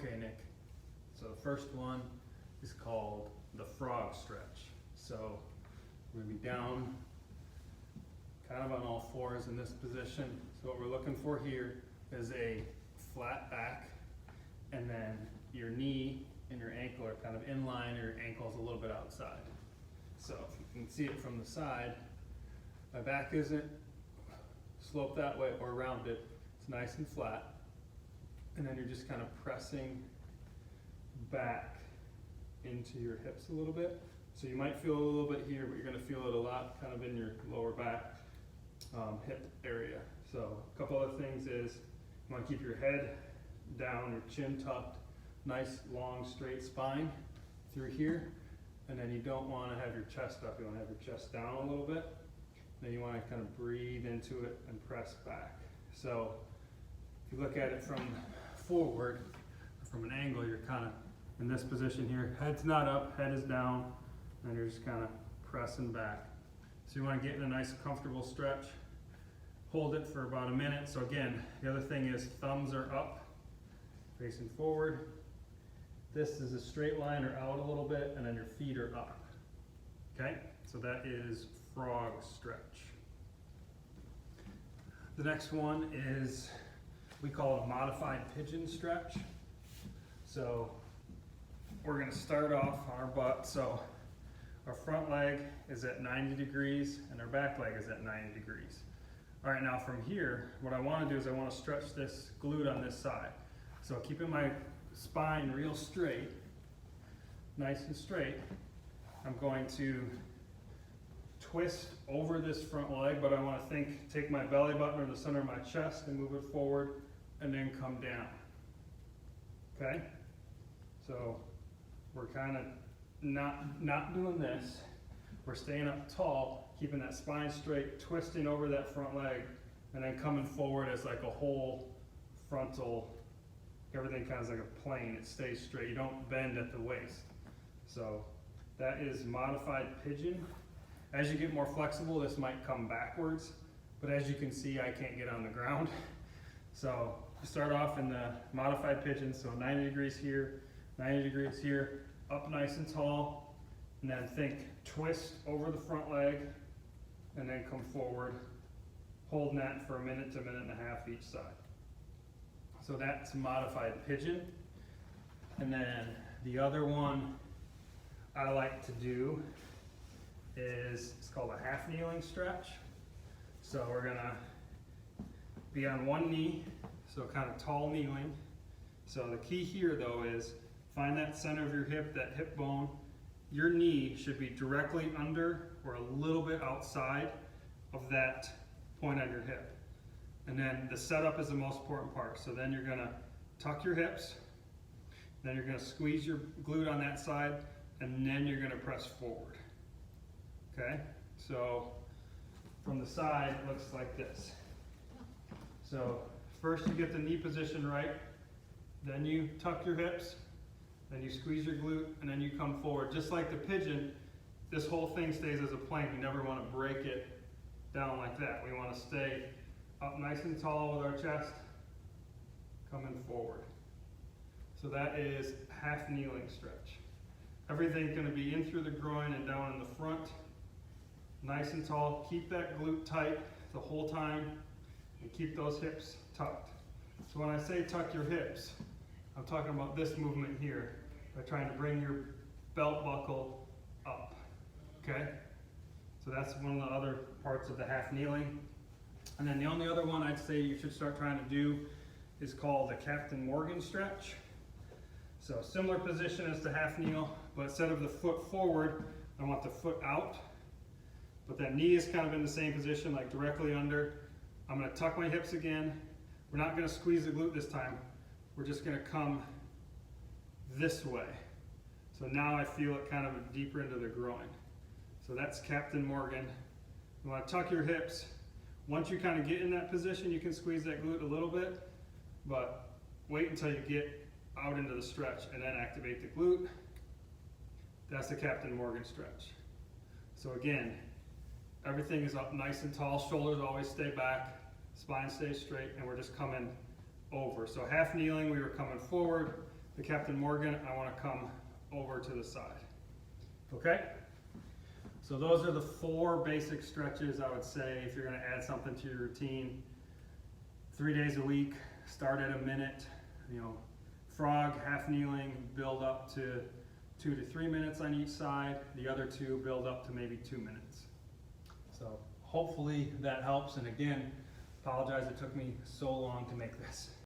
Okay, Nick. So the first one is called the frog stretch. So we're gonna be down kind of on all fours in this position. So what we're looking for here is a flat back, and then your knee and your ankle are kind of in line, or your ankle's a little bit outside. So if you can see it from the side, my back isn't sloped that way or rounded. It's nice and flat. And then you're just kind of pressing back into your hips a little bit. So you might feel a little bit here, but you're going to feel it a lot kind of in your lower back, hip area. So a couple other things is you want to keep your head down, your chin tucked, nice long straight spine through here. And then you don't want to have your chest up, you want to have your chest down a little bit. Then you want to kind of breathe into it and press back. So if you look at it from forward, or from an angle, you're kind of in this position here. Head's not up, head is down, and you're just kind of pressing back. So you want to get in a nice comfortable stretch. Hold it for about a minute. So again, the other thing is thumbs are up, facing forward. This is a straight line or out a little bit, and then your feet are up. Okay, so that is frog stretch. The next one is, we call it a modified pigeon stretch. So we're going to start off on our butt. So our front leg is at 90 degrees and our back leg is at 90 degrees. All right, now from here, what I want to do is I want to stretch this glute on this side. So keeping my spine real straight, nice and straight, I'm going to twist over this front leg, but I want to take my belly button or the center of my chest and move it forward and then come down. Okay? So we're kind of not doing this. We're staying up tall, keeping that spine straight, twisting over that front leg, and then coming forward as like a whole frontal, everything kind of like a plane. It stays straight. You don't bend at the waist. So that is modified pigeon. As you get more flexible, this might come backwards, but as you can see, I can't get on the ground. So you start off in the modified pigeon, so 90 degrees here, 90 degrees here, up nice and tall, and then think twist over the front leg, and then come forward, holding that for a minute to a minute and a half each side. So that's modified pigeon. And then the other one I like to do is, it's called a half kneeling stretch. So we're gonna be on one knee, so kind of tall kneeling. So the key here though is find that center of your hip, that hip bone. Your knee should be directly under or a little bit outside of that point on your hip. And then the setup is the most important part. So then you're gonna tuck your hips, then you're gonna squeeze your glute on that side, and then you're gonna press forward. Okay, so from the side, it looks like this. So first you get the knee position right, then you tuck your hips, then you squeeze your glute, and then you come forward. Just like the pigeon, this whole thing stays as a plank. You never want to break it down like that. We want to stay up nice and tall with our chest, coming forward. So that is half kneeling stretch. Everything's going to be in through the groin and down in the front. Nice and tall. Keep that glute tight the whole time and keep those hips tucked. So when I say tuck your hips, I'm talking about this movement here by trying to bring your belt buckle up. Okay? So that's one of the other parts of the half kneeling. And then the only other one I'd say you should start trying to do is called the Captain Morgan stretch. So similar position as the half kneel, but instead of the foot forward, I want the foot out. But that knee is kind of in the same position, like directly under. I'm going to tuck my hips again. We're not going to squeeze the glute this time. We're just going to come this way. So now I feel it kind of deeper into the groin. So that's Captain Morgan. You want to tuck your hips. Once you kind of get in that position, you can squeeze that glute a little bit, but wait until you get out into the stretch and then activate the glute. That's the Captain Morgan stretch. So again, everything is up nice and tall, shoulders always stay back, spine stays straight, and we're just coming over. So half kneeling, we were coming forward. the Captain Morgan, I want to come over to the side. Okay? So those are the 4 basic stretches I would say if you're going to add something to your routine. 3 days a week, start at a minute, frog, half kneeling, build up to 2 to 3 minutes on each side. The other 2 build up to maybe 2 minutes. So hopefully that helps. And again, apologize it took me so long to make this.